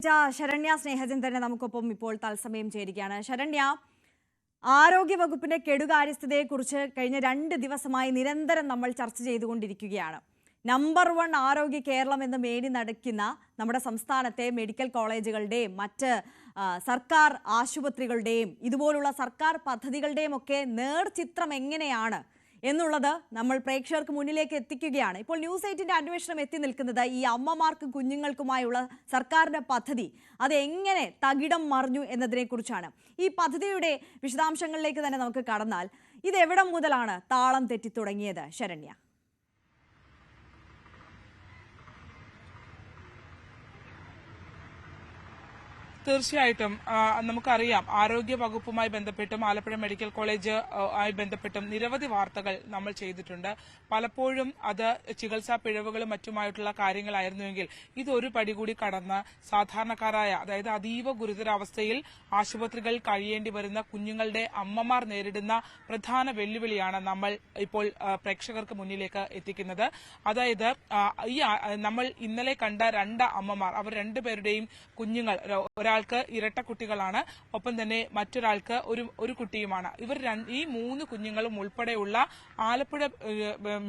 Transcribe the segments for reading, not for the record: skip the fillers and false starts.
ശരണ്യ സ്നേഹജൻ തന്നെ നമുക്കൊപ്പം ഇപ്പോൾ തത്സമയം ചേരുകയാണ്. ശരണ്യ, ആരോഗ്യവകുപ്പിന്റെ കെടുകാര്യസ്ഥതയെക്കുറിച്ച് കഴിഞ്ഞ 2 ദിവസമായി നിരന്തരം നമ്മൾ ചർച്ച ചെയ്തുകൊണ്ടിരിക്കുകയാണ്. നമ്പർ 1 ആരോഗ്യ കേരളം എന്ന് മേനി നടക്കുന്ന നമ്മുടെ സംസ്ഥാനത്തെ മെഡിക്കൽ കോളേജുകളുടെയും മറ്റ് സർക്കാർ ആശുപത്രികളുടെയും ഇതുപോലുള്ള സർക്കാർ പദ്ധതികളുടെയും ഒക്കെ നേർചിത്രം എങ്ങനെയാണ് എന്നുള്ളത് നമ്മൾ പ്രേക്ഷകർക്ക് മുന്നിലേക്ക് എത്തിക്കുകയാണ്. ഇപ്പോൾ ന്യൂസ് 8ന്റെ അന്വേഷണം എത്തി നിൽക്കുന്നത് ഈ അമ്മമാർക്കും കുഞ്ഞുങ്ങൾക്കുമായുള്ള സർക്കാരിന്റെ പദ്ധതി അത് എങ്ങനെ തകിടം മറിഞ്ഞു എന്നതിനെക്കുറിച്ചാണ്. ഈ പദ്ധതിയുടെ വിശദാംശങ്ങളിലേക്ക് തന്നെ നമുക്ക് കടന്നാൽ ഇത് എവിടെ മുതലാണ് താളം തെറ്റി തുടങ്ങിയത് ശരണ്യ? തീർച്ചയായിട്ടും നമുക്കറിയാം, ആരോഗ്യ വകുപ്പുമായി ബന്ധപ്പെട്ടും ആലപ്പുഴ മെഡിക്കൽ കോളേജ് ആയി ബന്ധപ്പെട്ടും നിരവധി വാർത്തകൾ നമ്മൾ ചെയ്തിട്ടുണ്ട്. പലപ്പോഴും അത് ചികിത്സാ പിഴവുകളും മറ്റുമായിട്ടുള്ള കാര്യങ്ങളായിരുന്നുവെങ്കിൽ ഇതൊരു പടി കൂടി കടന്ന് സാധാരണക്കാരായ, അതായത് അതീവ ഗുരുതരാവസ്ഥയിൽ ആശുപത്രികളിൽ കഴിയേണ്ടി വരുന്ന കുഞ്ഞുങ്ങളുടെ അമ്മമാർ നേരിടുന്ന പ്രധാന വെല്ലുവിളിയാണ് നമ്മൾ ഇപ്പോൾ പ്രേക്ഷകർക്ക് മുന്നിലേക്ക് എത്തിക്കുന്നത്. അതായത് നമ്മൾ ഇന്നലെ കണ്ട 2 അമ്മമാർ, അവർ 2 പേരുടെയും കുഞ്ഞുങ്ങൾ, ഒരാൾക്ക് ഇരട്ട കുട്ടികളാണ്, ഒപ്പം തന്നെ മറ്റൊരാൾക്ക് ഒരു കുട്ടിയുമാണ്. ഈ 3 കുഞ്ഞുങ്ങളും ഉൾപ്പെടെയുള്ള ആലപ്പുഴ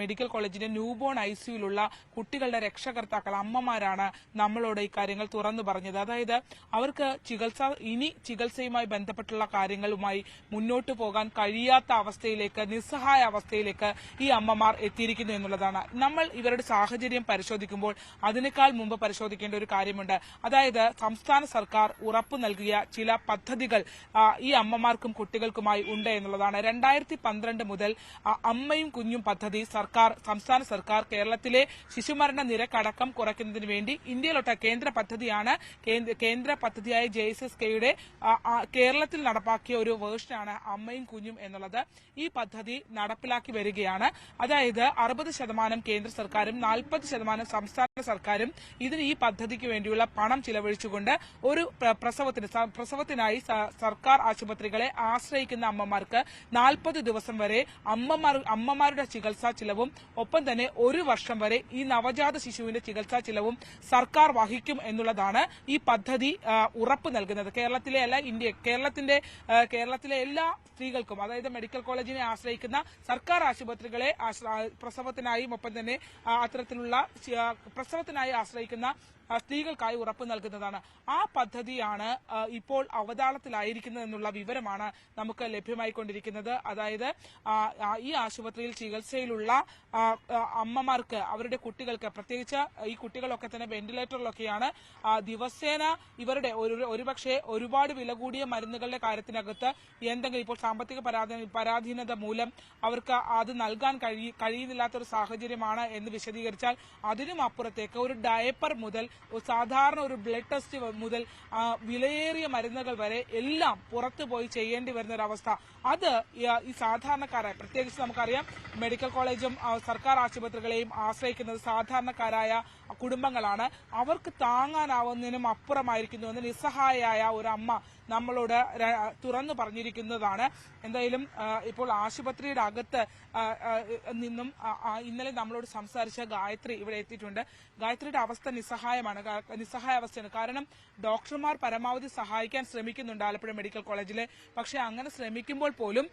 മെഡിക്കൽ കോളേജിന്റെ ന്യൂബോൺ ഐസിയുലുള്ള കുട്ടികളുടെ രക്ഷകർത്താക്കൾ അമ്മമാരാണ് നമ്മളോട് ഈ കാര്യങ്ങൾ തുറന്നു പറഞ്ഞത്. അതായത് അവർക്ക് ചികിത്സയുമായി ബന്ധപ്പെട്ടുള്ള കാര്യങ്ങളുമായി മുന്നോട്ട് പോകാൻ കഴിയാത്ത അവസ്ഥയിലേക്ക്, നിസ്സഹായ അവസ്ഥയിലേക്ക് ഈ അമ്മമാർ എത്തിയിരിക്കുന്നു എന്നുള്ളതാണ്. നമ്മൾ ഇവരുടെ സാഹചര്യം പരിശോധിക്കുമ്പോൾ അതിനേക്കാൾ മുമ്പ് പരിശോധിക്കേണ്ട ഒരു കാര്യമുണ്ട്. അതായത് സംസ്ഥാന സർക്കാർ ഉറപ്പു നൽകിയ ചില പദ്ധതികൾ ഈ അമ്മമാർക്കും കുട്ടികൾക്കുമായി ഉണ്ട് എന്നുള്ളതാണ്. 2012 മുതൽ അമ്മയും കുഞ്ഞും പദ്ധതി സംസ്ഥാന സർക്കാർ കേരളത്തിലെ ശിശുമരണ നിരക്കടക്കം കുറയ്ക്കുന്നതിന് വേണ്ടി ഇന്ത്യയിലൊട്ട കേന്ദ്ര പദ്ധതിയാണ്. കേന്ദ്ര പദ്ധതിയായ JSSKയുടെ കേരളത്തിൽ നടപ്പാക്കിയ ഒരു വേർഷനാണ് അമ്മയും കുഞ്ഞും എന്നുള്ളത്. ഈ പദ്ധതി നടപ്പിലാക്കി വരികയാണ്. അതായത് 60% കേന്ദ്ര സർക്കാരും 40% സംസ്ഥാന സർക്കാരും ഈ പദ്ധതിക്ക് വേണ്ടിയുള്ള പണം ചിലവഴിച്ചുകൊണ്ട് ഒരു പ്രസവത്തിനായി സർക്കാർ ആശുപത്രികളെ ആശ്രയിക്കുന്ന അമ്മമാർക്ക് 40 ദിവസം വരെ അമ്മമാരുടെ ചികിത്സാ ചിലവും ഒപ്പം തന്നെ 1 വർഷം വരെ ഈ നവജാത ശിശുവിന്റെ ചികിത്സാ ചിലവും സർക്കാർ വഹിക്കും എന്നുള്ളതാണ് ഈ പദ്ധതി ഉറപ്പ് നൽകുന്നത്. കേരളത്തിലെ എല്ലാ സ്ത്രീകൾക്കും, അതായത് മെഡിക്കൽ കോളേജിനെ ആശ്രയിക്കുന്ന സർക്കാർ ആശുപത്രികളെ പ്രസവത്തിനായും ഒപ്പം തന്നെ അത്തരത്തിലുള്ള പ്രസവത്തിനായി ആശ്രയിക്കുന്ന സ്ത്രീകൾക്കായി ഉറപ്പ് നൽകുന്നതാണ്. ആ പദ്ധതിയാണ് ഇപ്പോൾ അവതാളത്തിലായിരിക്കുന്നത് എന്നുള്ള വിവരമാണ് നമുക്ക് ലഭ്യമായിക്കൊണ്ടിരിക്കുന്നത്. അതായത് ഈ ആശുപത്രിയിൽ ചികിത്സയിലുള്ള അമ്മമാർക്ക്, അവരുടെ കുട്ടികൾക്ക്, പ്രത്യേകിച്ച് ഈ കുട്ടികളൊക്കെ തന്നെ വെന്റിലേറ്ററിലൊക്കെയാണ്, ദിവസേന ഇവരുടെ ഒരുപക്ഷെ ഒരുപാട് വില കൂടിയ മരുന്നുകളുടെ കാര്യത്തിനകത്ത് എന്തെങ്കിലും ഇപ്പോൾ സാമ്പത്തിക പരാധീനത മൂലം അവർക്ക് അത് നൽകാൻ കഴിയുന്നില്ലാത്തൊരു സാഹചര്യമാണ് എന്ന് വിശദീകരിച്ചാൽ അതിനും അപ്പുറത്തേക്ക് ഒരു ഡയപ്പർ മുതൽ സാധാരണ ഒരു ബ്ലഡ് ടെസ്റ്റ് മുതൽ വിലയേറിയ മരുന്നുകൾ വരെ എല്ലാം പുറത്തു പോയി ചെയ്യേണ്ടി വരുന്ന ഒരു അവസ്ഥ. അത് ഈ സാധാരണക്കാരായ, പ്രത്യേകിച്ച് നമുക്കറിയാം മെഡിക്കൽ കോളേജും സർക്കാർ ആശുപത്രികളെയും ആശ്രയിക്കുന്നത് സാധാരണക്കാരായ കുടുംബങ്ങളാണ്. അവർക്ക് താങ്ങാനാവുന്നതിനും അപ്പുറമായിരിക്കുന്നുവെന്ന് നിസ്സഹായയായ ഒരു അമ്മ നമ്മളോട് തുറന്നു പറഞ്ഞിരിക്കുന്നതാണ്. എന്തായാലും ഇപ്പോൾ ആശുപത്രിയുടെ അകത്ത് നിന്നും ഇന്നലെ നമ്മളോട് സംസാരിച്ച ഗായത്രി ഇവിടെ എത്തിയിട്ടുണ്ട്. ഗായത്രിയുടെ അവസ്ഥ നിസ്സഹായ അവസ്ഥയാണ്. കാരണം ഡോക്ടർമാർ പരമാവധി സഹായിക്കാൻ ശ്രമിക്കുന്നുണ്ട് ആലപ്പുഴ മെഡിക്കൽ കോളേജിൽ. പക്ഷെ അങ്ങനെ ശ്രമിക്കുമ്പോൾ പോലും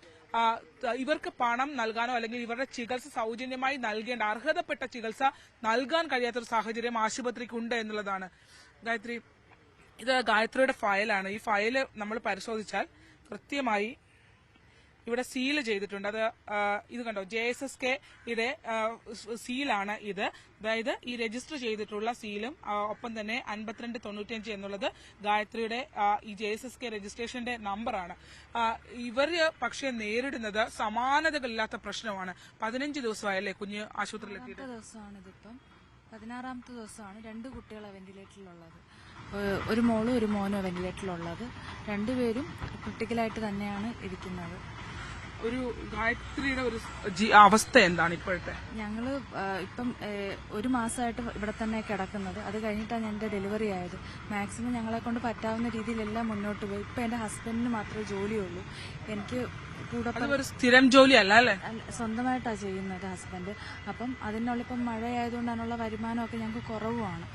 ഇവർക്ക് പണം നൽകാനോ അല്ലെങ്കിൽ ഇവരുടെ ചികിത്സ സൗജന്യമായി നൽകേണ്ട അർഹതപ്പെട്ട ചികിത്സ നൽകാൻ കഴിയാത്തൊരു സാഹചര്യം ആശുപത്രിക്കുണ്ട് എന്നുള്ളതാണ്. ഗായത്രി, ഇത് ഗായത്രിയുടെ ഫയലാണ്. ഈ ഫയല് നമ്മൾ പരിശോധിച്ചാൽ കൃത്യമായി ഇവിടെ സീൽ ചെയ്തിട്ടുണ്ട്. ഇത് കണ്ടോ, JSSKയുടെ സീലാണ് ഇത്. അതായത് ഈ രജിസ്റ്റർ ചെയ്തിട്ടുള്ള സീലും ഒപ്പം തന്നെ 5295 എന്നുള്ളത് ഗായത്രിയുടെ ഈ JSSK രജിസ്ട്രേഷന്റെ നമ്പറാണ്. ഇവര് പക്ഷെ നേരിടുന്നത് സമാനതകളില്ലാത്ത പ്രശ്നമാണ്. 15 ദിവസമായല്ലേ കുഞ്ഞ് ആശുപത്രിയിലെത്തിയിട്ട്? 16ാമത്തെ ദിവസമാണ് 2 കുട്ടികളെ വെന്റിലേറ്ററിലുള്ളത്. ഒരു മോളും ഒരു മോനും വെന്റിലേറ്ററിലുള്ളത്. 2 പേരും ക്രിട്ടിക്കലായിട്ട് തന്നെയാണ് ഇരിക്കുന്നത്. ഒരു ഗായത്രിയുടെ ഒരു അവസ്ഥ എന്താണ് ഇപ്പോഴത്തെ? ഞങ്ങള് ഇപ്പം 1 മാസമായിട്ട് ഇവിടെ തന്നെ കിടക്കുന്നത്. അത് കഴിഞ്ഞിട്ടാണ് എന്റെ ഡെലിവറി ആയത്. മാക്സിമം ഞങ്ങളെ കൊണ്ട് പറ്റാവുന്ന രീതിയിലെല്ലാം മുന്നോട്ട് പോയി. ഇപ്പൊ എന്റെ ഹസ്ബൻഡിന് മാത്രമേ ജോലിയുള്ളൂ. എനിക്ക് കൂടെ സ്ഥിരം ജോലിയല്ല അല്ലേ, സ്വന്തമായിട്ടാണ് ചെയ്യുന്നത് ഹസ്ബൻഡ്. അപ്പം അതിനുള്ളിപ്പം മഴയായതുകൊണ്ട് അതിനുള്ള വരുമാനമൊക്കെ ഞങ്ങൾക്ക് കുറവുമാണ്.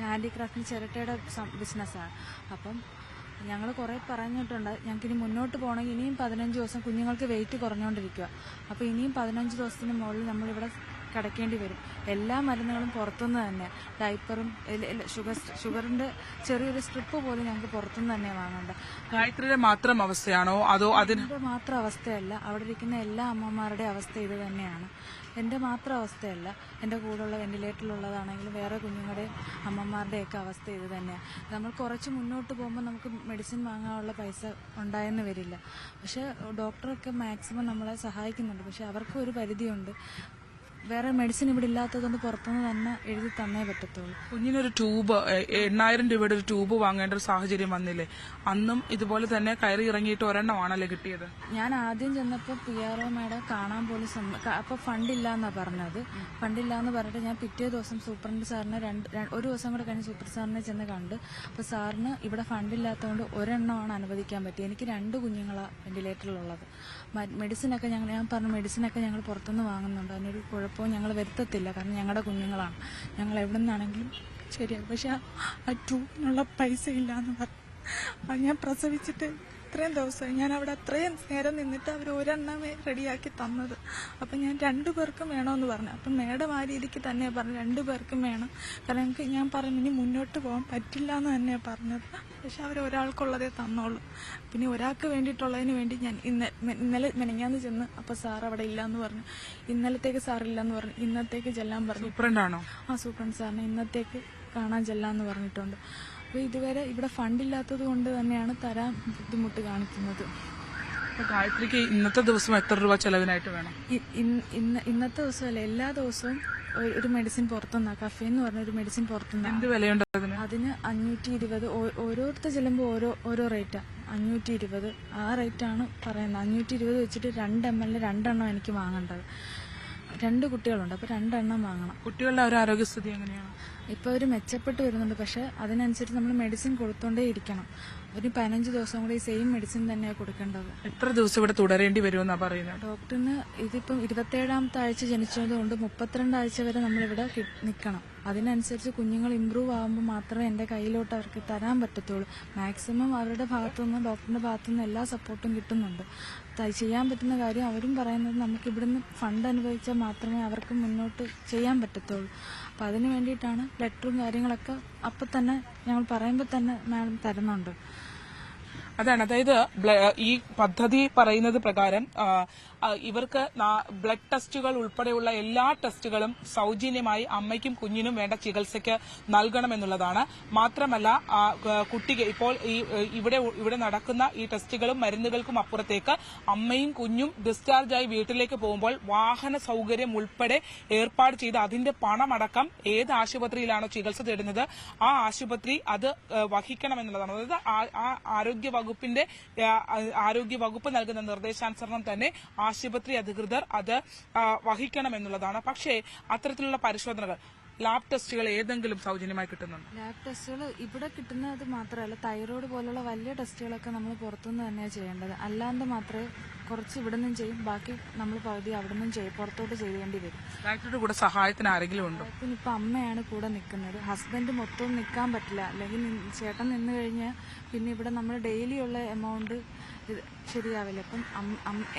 ഹാൻഡിക്രാഫ്റ്റിന് ചിരട്ടയുടെ ബിസിനസ്സാണ്. അപ്പം ഞങ്ങൾ കുറേ പറഞ്ഞിട്ടുണ്ട്, ഞങ്ങൾക്ക് ഇനി മുന്നോട്ട് പോകണമെങ്കിൽ ഇനിയും 15 ദിവസം കുഞ്ഞുങ്ങൾക്ക് വെയിറ്റ് കുറഞ്ഞുകൊണ്ടിരിക്കുക. അപ്പോൾ ഇനിയും 15 ദിവസത്തിന് മുകളിൽ നമ്മളിവിടെ കിടക്കേണ്ടി വരും. എല്ലാ മരുന്നുകളും പുറത്തുനിന്ന് തന്നെ, ഡയപ്പറും ഷുഗറിന്റെ ചെറിയൊരു സ്ട്രിപ്പ് പോലും ഞങ്ങൾക്ക് പുറത്തുനിന്ന് തന്നെ വാങ്ങണ്ട. ഗായത്രിയുടെ മാത്രം അവസ്ഥയാണോ അതോ എൻ്റെ മാത്രം അവസ്ഥയല്ല, അവിടെ ഇരിക്കുന്ന എല്ലാ അമ്മമാരുടെയും അവസ്ഥ ഇത് തന്നെയാണ്. എൻ്റെ മാത്രം അവസ്ഥയല്ല, എൻ്റെ കൂടെയുള്ള വെന്റിലേറ്ററിലുള്ളതാണെങ്കിലും വേറെ കുഞ്ഞുങ്ങളുടെയും അമ്മമാരുടെയൊക്കെ അവസ്ഥ ഇത് തന്നെയാണ്. നമ്മൾ കുറച്ച് മുന്നോട്ട് പോകുമ്പോൾ നമുക്ക് മെഡിസിൻ വാങ്ങാനുള്ള പൈസ ഉണ്ടായെന്ന് വരില്ല. പക്ഷേ ഡോക്ടറൊക്കെ മാക്സിമം നമ്മളെ സഹായിക്കുന്നുണ്ട്. പക്ഷെ അവർക്കും ഒരു പരിധിയുണ്ട്. വേറെ മെഡിസിൻ ഇവിടെ ഇല്ലാത്തതുകൊണ്ട് പുറത്തുനിന്ന് തന്നെ എഴുതി തന്നേ പറ്റത്തുള്ളൂ. കുഞ്ഞിനൊരു ട്യൂബ് 8000 രൂപയുടെ ഒരു ട്യൂബ് വാങ്ങേണ്ട ഒരു സാഹചര്യം വന്നില്ലേ? അന്നും ഇതുപോലെ തന്നെ കയറി ഇറങ്ങിയിട്ട് ഒരെണ്ണമാണല്ലേ കിട്ടിയത്? ഞാൻ ആദ്യം ചെന്നപ്പോൾ PRO മാഡം കാണാൻ പോലും അപ്പോൾ ഫണ്ടില്ല എന്നാണ് പറഞ്ഞത്. ഫണ്ടില്ല എന്ന് പറഞ്ഞിട്ട് ഞാൻ പിറ്റേ ദിവസം സൂപ്രണ്ട് സാറിനെ ഒരു ദിവസം കൂടെ കഴിഞ്ഞ് സൂപ്രണ്ട് സാറിനെ ചെന്ന് കണ്ട്. അപ്പോൾ സാറിന് ഇവിടെ ഫണ്ടില്ലാത്തതുകൊണ്ട് ഒരെണ്ണമാണ് അനുവദിക്കാൻ പറ്റിയത്. എനിക്ക് 2 കുഞ്ഞുങ്ങളാണ് വെന്റിലേറ്ററിലുള്ളത്. മെഡിസിനൊക്കെ ഞാൻ പറഞ്ഞു, മെഡിസിനൊക്കെ ഞങ്ങൾ പുറത്തുനിന്ന് വാങ്ങുന്നുണ്ട്, അതിനൊരു കുഴപ്പവും ഞങ്ങൾ വരുത്തത്തില്ല, കാരണം ഞങ്ങളുടെ കുഞ്ഞുങ്ങളാണ്, ഞങ്ങൾ എവിടെ നിന്നാണെങ്കിലും ശരിയാണ്. പക്ഷെ ആ ട്യൂബിനുള്ള പൈസ ഇല്ല എന്ന് പറഞ്ഞു. അത് ഞാൻ പ്രസവിച്ചിട്ട് ഇത്രയും ദിവസമായി ഞാൻ അവിടെ അത്രയും നേരം നിന്നിട്ട് അവർ ഒരെണ്ണമേ റെഡിയാക്കി തന്നത്. അപ്പം ഞാൻ 2 പേർക്കും വേണമെന്ന് പറഞ്ഞു. അപ്പം മേഡം ആ രീതിക്ക് തന്നെ പറഞ്ഞു 2 പേർക്കും വേണം, കാരണം എനിക്ക് ഞാൻ പറഞ്ഞു ഇനി മുന്നോട്ട് പോകാൻ പറ്റില്ല എന്ന് തന്നെയാണ് പറഞ്ഞത്. പക്ഷെ അവർ ഒരാൾക്കുള്ളതേ തന്നോളൂ. പിന്നെ ഒരാൾക്ക് വേണ്ടിയിട്ടുള്ളതിന് വേണ്ടി ഞാൻ ഇന്നലെ മെനങ്ങാന്ന് ചെന്ന്, അപ്പോൾ സാർ അവിടെ ഇല്ലയെന്ന് പറഞ്ഞു. ഇന്നലത്തേക്ക് സാറില്ലെന്ന് പറഞ്ഞു, ഇന്നത്തേക്ക് ചെല്ലാൻ പറഞ്ഞു. സൂപ്രണ്ടാണോ? ആ സൂപ്രണ്ട് സാറിനെ ഇന്നത്തേക്ക് കാണാൻ ചെല്ലാമെന്ന് പറഞ്ഞിട്ടുണ്ട്. അപ്പോൾ ഇതുവരെ ഇവിടെ ഫണ്ടില്ലാത്തത് കൊണ്ട് തന്നെയാണ് തരാൻ ബുദ്ധിമുട്ട് കാണിക്കുന്നത്. ഗായത്രിക്ക് ഇന്നത്തെ ദിവസം എത്ര രൂപ ചെലവിനായിട്ട് വേണം? ഇന്നത്തെ ദിവസമല്ല, എല്ലാ ദിവസവും ഒരു മെഡിസിൻ പുറത്തുനിന്നാണ്. കഫേ എന്ന് പറഞ്ഞ ഒരു മെഡിസിൻ പുറത്തുനിന്നാണ്. എന്ത് വിലയുണ്ട് അതിന് 520. ഓരോരുത്തർ ചെല്ലുമ്പോൾ ഓരോ റേറ്റാണ്. 520 ആ റേറ്റാണ് പറയുന്നത്. 520 വെച്ചിട്ട് 2 ml 2 എണ്ണം എനിക്ക് വാങ്ങേണ്ടത്. 2 കുട്ടികളുണ്ട്, അപ്പോൾ 2 എണ്ണം വാങ്ങണം. കുട്ടികളുടെ ഒരു ആരോഗ്യസ്ഥിതി എങ്ങനെയാണ്? ഇപ്പോൾ അവർ മെച്ചപ്പെട്ട് വരുന്നുണ്ട്. പക്ഷെ അതിനനുസരിച്ച് നമ്മൾ മെഡിസിൻ കൊടുത്തോണ്ടേ ഇരിക്കണം. ഒരു 15 ദിവസം കൂടി ഈ സെയിം മെഡിസിൻ തന്നെയാണ് കൊടുക്കേണ്ടത്. എത്ര ദിവസം ഇവിടെ തുടരേണ്ടി വരുമെന്നാണ് പറയുന്നത്? ഡോക്ടറിന് ഇതിപ്പം 27ാമത്തെ ആഴ്ച ജനിച്ചതുകൊണ്ട് 32 ആഴ്ച വരെ നമ്മളിവിടെ നിൽക്കണം. അതിനനുസരിച്ച് കുഞ്ഞുങ്ങൾ ഇമ്പ്രൂവ് ആകുമ്പോൾ മാത്രമേ എൻ്റെ കയ്യിലോട്ട് അവർക്ക് തരാൻ പറ്റത്തുള്ളൂ. മാക്സിമം അവരുടെ ഭാഗത്തുനിന്ന്, ഡോക്ടറിന്റെ ഭാഗത്തുനിന്ന് എല്ലാ സപ്പോർട്ടും കിട്ടുന്നുണ്ട്. ചെയ്യാൻ പറ്റുന്ന കാര്യം അവരും പറയുന്നത് നമുക്ക് ഇവിടുന്ന് ഫണ്ട് അനുഭവിച്ചാൽ മാത്രമേ അവർക്ക് മുന്നോട്ട് ചെയ്യാൻ പറ്റത്തുള്ളൂ. അപ്പം അതിന് വേണ്ടിയിട്ടാണ് ലെറ്ററും കാര്യങ്ങളൊക്കെ അപ്പം തന്നെ ഞങ്ങൾ പറയുമ്പോൾ തന്നെ മാഡം തരുന്നുണ്ട്. അതാണ്, അതായത് ഈ പദ്ധതി പറയുന്നത് പ്രകാരം ഇവർക്ക് ബ്ലഡ് ടെസ്റ്റുകൾ ഉൾപ്പെടെയുള്ള എല്ലാ ടെസ്റ്റുകളും സൗജന്യമായി അമ്മയ്ക്കും കുഞ്ഞിനും വേണ്ട ചികിത്സയ്ക്ക് നൽകണമെന്നുള്ളതാണ്. മാത്രമല്ല കുട്ടിക്ക് ഇപ്പോൾ ഇവിടെ നടക്കുന്ന ഈ ടെസ്റ്റുകളും മരുന്നുകൾക്കും അപ്പുറത്തേക്ക് അമ്മയും കുഞ്ഞും ഡിസ്ചാർജായി വീട്ടിലേക്ക് പോകുമ്പോൾ വാഹന സൗകര്യം ഉൾപ്പെടെ ഏർപ്പാട് ചെയ്ത് അതിന്റെ പണമടക്കം ഏത് ആശുപത്രിയിലാണോ ചികിത്സ തേടുന്നത് ആ ആശുപത്രി അത് വഹിക്കണമെന്നുള്ളതാണ്. അതായത് ആരോഗ്യവകുപ്പ് നൽകുന്ന നിർദ്ദേശാനുസരണം തന്നെ ആശുപത്രി അധികൃതർ അത് വഹിക്കണമെന്നുള്ളതാണ്. പക്ഷേ അത്തരത്തിലുള്ള പരിശോധനകൾ, ലാബ് ടെസ്റ്റുകൾ ഏതെങ്കിലും സൗജന്യമായി കിട്ടുന്നുണ്ട്? ലാബ് ടെസ്റ്റുകൾ ഇവിടെ കിട്ടുന്നത് മാത്രമല്ല, തൈറോയ്ഡ് പോലുള്ള വലിയ ടെസ്റ്റുകളൊക്കെ നമ്മൾ പുറത്തുനിന്ന് തന്നെയാണ് ചെയ്യേണ്ടത്. അല്ലാണ്ട് മാത്രമേ കുറച്ച് ഇവിടെ നിന്നും ചെയ്യും, ബാക്കി നമ്മൾ പകുതി അവിടെ നിന്നും പുറത്തോട്ട് ചെയ്യേണ്ടി വരും. ഡോക്ടറുടെ കൂടെ സഹായത്തിന് ആരെങ്കിലും ഉണ്ടോ? ഇപ്പം അമ്മയാണ് കൂടെ നിൽക്കുന്നത്. ഹസ്ബൻഡ് മൊത്തം നിൽക്കാൻ പറ്റില്ല, അല്ലെങ്കിൽ ചേട്ടൻ നിന്ന് കഴിഞ്ഞാൽ പിന്നെ ഇവിടെ നമ്മൾ ഡെയിലി ഉള്ള എമൗണ്ട് ശരിയാവില്ല. അപ്പം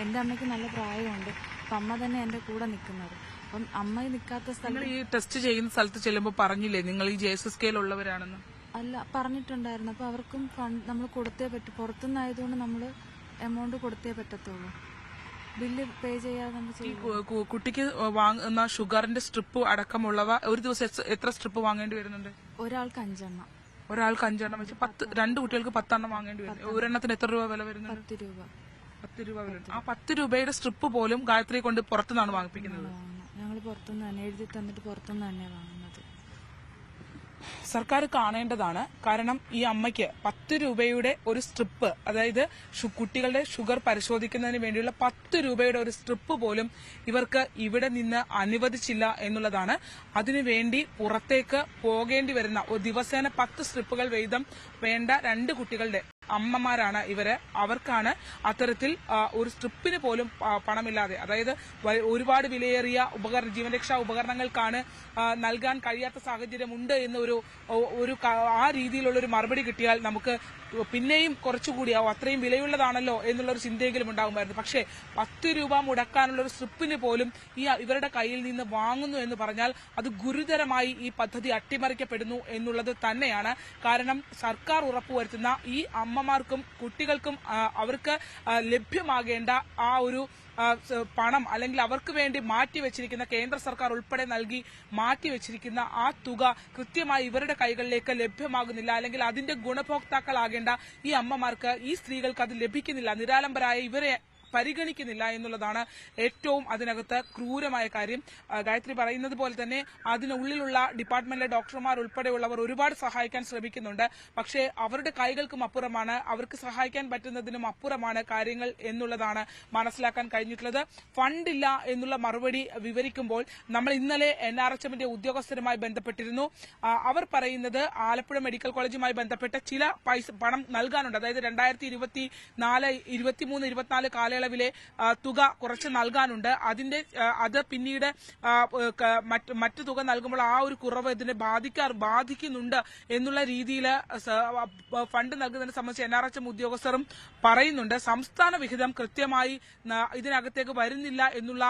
എൻ്റെ അമ്മയ്ക്ക് നല്ല പ്രായമുണ്ട്, അപ്പം അമ്മ തന്നെ എൻ്റെ കൂടെ നിൽക്കുന്നത്. അപ്പം അമ്മ നിൽക്കാത്ത സ്ഥലം ഈ ടെസ്റ്റ് ചെയ്യുന്ന സ്ഥലത്ത് ചെല്ലുമ്പോൾ പറഞ്ഞില്ലേ നിങ്ങൾ ഈ JSSKയിൽ ഉള്ളവരാണെന്ന്? അല്ല, പറഞ്ഞിട്ടുണ്ടായിരുന്നു. അപ്പോൾ അവർക്കും ഫണ്ട് നമ്മൾ കൊടുത്തേ പറ്റും. പുറത്തുനിന്നായതുകൊണ്ട് നമ്മൾ എമൗണ്ട് കൊടുത്തേ പറ്റത്തുള്ളൂ. ബില്ല് പേ ചെയ്യാതെ നമ്മൾ ചെയ്യും. കുട്ടിക്ക് വാങ്ങുന്ന ഷുഗറിന്റെ സ്ട്രിപ്പ് അടക്കമുള്ളവ ഒരു ദിവസം എത്ര സ്ട്രിപ്പ് വാങ്ങേണ്ടി വരുന്നുണ്ട്? ഒരാൾക്ക് 5 എണ്ണം. ഒരാൾക്ക് 5 എണ്ണം വെച്ച് 2 കുട്ടികൾക്ക് 10 എണ്ണം വാങ്ങേണ്ടി വരും. ഒരെണ്ണത്തിന് എത്ര രൂപ വില വരുന്നത്? 10 രൂപ. 10 രൂപ വില. ആ 10 രൂപയുടെ സ്ട്രിപ്പ് പോലും ഗായത്രി കൊണ്ട് പുറത്തുനിന്നാണ് വാങ്ങിപ്പിക്കുന്നത്. ഞങ്ങൾ പുറത്തുനിന്ന് തന്നെ എഴുതി തന്നിട്ട് പുറത്തുനിന്ന് തന്നെ വാങ്ങുന്നത്. സർക്കാർ കാണേണ്ടതാണ്. കാരണം ഈ അമ്മയ്ക്ക് 10 രൂപയുടെ ഒരു സ്ട്രിപ്പ്, അതായത് കുട്ടികളുടെ ഷുഗർ പരിശോധിക്കുന്നതിന് വേണ്ടിയുള്ള 10 രൂപയുടെ ഒരു സ്ട്രിപ്പ് പോലും ഇവർക്ക് ഇവിടെ നിന്ന് അനുവദിച്ചില്ല എന്നുള്ളതാണ്. അതിനുവേണ്ടി പുറത്തേക്ക് പോകേണ്ടി വരുന്ന ദിവസേന 10 സ്ട്രിപ്പുകൾ വീതം വേണ്ട 2 കുട്ടികളുടെ അമ്മമാരാണ് ഇവര്. അവർക്കാണ് അത്തരത്തിൽ ഒരു സ്ട്രിപ്പിന് പോലും പണമില്ലാതെ, അതായത് ഒരുപാട് വിലയേറിയ ജീവനരക്ഷാ ഉപകരണങ്ങൾക്കാണ് നൽകാൻ കഴിയാത്ത സാഹചര്യമുണ്ട് എന്നൊരു ആ രീതിയിലുള്ള ഒരു മറുപടി കിട്ടിയാൽ നമുക്ക് പിന്നെയും കുറച്ചുകൂടിയാവും, അത്രയും വിലയുള്ളതാണല്ലോ എന്നുള്ളൊരു ചിന്തയെങ്കിലും ഉണ്ടാകുമായിരുന്നു. പക്ഷേ 10 രൂപ മുടക്കാനുള്ള ഒരു സ്ട്രിപ്പിന് പോലും ഇവരുടെ കയ്യിൽ നിന്ന് വാങ്ങുന്നു എന്ന് പറഞ്ഞാൽ അത് ഗുരുതരമായി ഈ പദ്ധതി അട്ടിമറിക്കപ്പെടുന്നു എന്നുള്ളത് തന്നെയാണ്. കാരണം സർക്കാർ ഉറപ്പുവരുത്തുന്ന ഈ അമ്മമാർക്കും കുട്ടികൾക്കും അവർക്ക് ലഭ്യമാകേണ്ട ആ ഒരു പണം, അല്ലെങ്കിൽ അവർക്ക് വേണ്ടി മാറ്റിവെച്ചിരിക്കുന്ന, കേന്ദ്ര സർക്കാർ ഉൾപ്പെടെ നൽകി മാറ്റിവെച്ചിരിക്കുന്ന ആ തുക കൃത്യമായി ഇവരുടെ കൈകളിലേക്ക് ലഭ്യമാകുന്നില്ല, അല്ലെങ്കിൽ അതിന്റെ ഗുണഭോക്താക്കളാകേണ്ട ഈ അമ്മമാർക്ക്, ഈ സ്ത്രീകൾക്ക് അത് ലഭിക്കുന്നില്ല. നിരാലംബരായ ഇവരെ പരിഗണിക്കുന്നില്ല എന്നുള്ളതാണ് ഏറ്റവും അതിനകത്ത് ക്രൂരമായ കാര്യം. ഗായത്രി പറയുന്നത് പോലെ തന്നെ അതിനുള്ളിലുള്ള ഡിപ്പാർട്ട്മെന്റിലെ ഡോക്ടർമാർ ഉൾപ്പെടെയുള്ളവർ ഒരുപാട് സഹായിക്കാൻ ശ്രമിക്കുന്നുണ്ട്. പക്ഷേ അവരുടെ കൈകൾക്കും അപ്പുറമാണ്, അവർക്ക് സഹായിക്കാൻ പറ്റുന്നതിനും അപ്പുറമാണ് കാര്യങ്ങൾ എന്നുള്ളതാണ് മനസ്സിലാക്കാൻ കഴിഞ്ഞിട്ടുള്ളത്. ഫണ്ടില്ല എന്നുള്ള മറുപടി വിവരിക്കുമ്പോൾ നമ്മൾ ഇന്നലെ NRHMന്റെ ഉദ്യോഗസ്ഥരുമായി ബന്ധപ്പെട്ടിരുന്നു. അവർ പറയുന്നത് ആലപ്പുഴ മെഡിക്കൽ കോളേജുമായി ബന്ധപ്പെട്ട ചില പണം നൽകാനുണ്ട്. അതായത് 2023-24 കാലയളവിലെ തുക കുറച്ച് നൽകാനുണ്ട്. അത് പിന്നീട് മറ്റു തുക നൽകുമ്പോൾ ആ ഒരു കുറവ് ഇതിനെ ബാധിക്കുന്നുണ്ട് എന്നുള്ള രീതിയിൽ ഫണ്ട് നൽകുന്നതിനെ സംബന്ധിച്ച് NRHM ഉദ്യോഗസ്ഥരും പറയുന്നുണ്ട്. സംസ്ഥാന വിഹിതം കൃത്യമായി ഇതിനകത്തേക്ക് വരുന്നില്ല എന്നുള്ള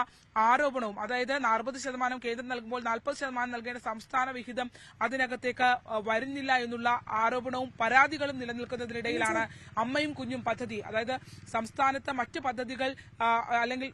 ആരോപണവും, അതായത് 40% കേന്ദ്രം നൽകുമ്പോൾ 40% നൽകേണ്ട സംസ്ഥാന വിഹിതം അതിനകത്തേക്ക് വരുന്നില്ല എന്നുള്ള ആരോപണവും പരാതികളും നിലനിൽക്കുന്നതിനിടയിലാണ് അമ്മയും കുഞ്ഞും പദ്ധതി, അതായത് സംസ്ഥാനത്ത് മറ്റ് പദ്ധതികൾ അല്ലെങ്കിൽ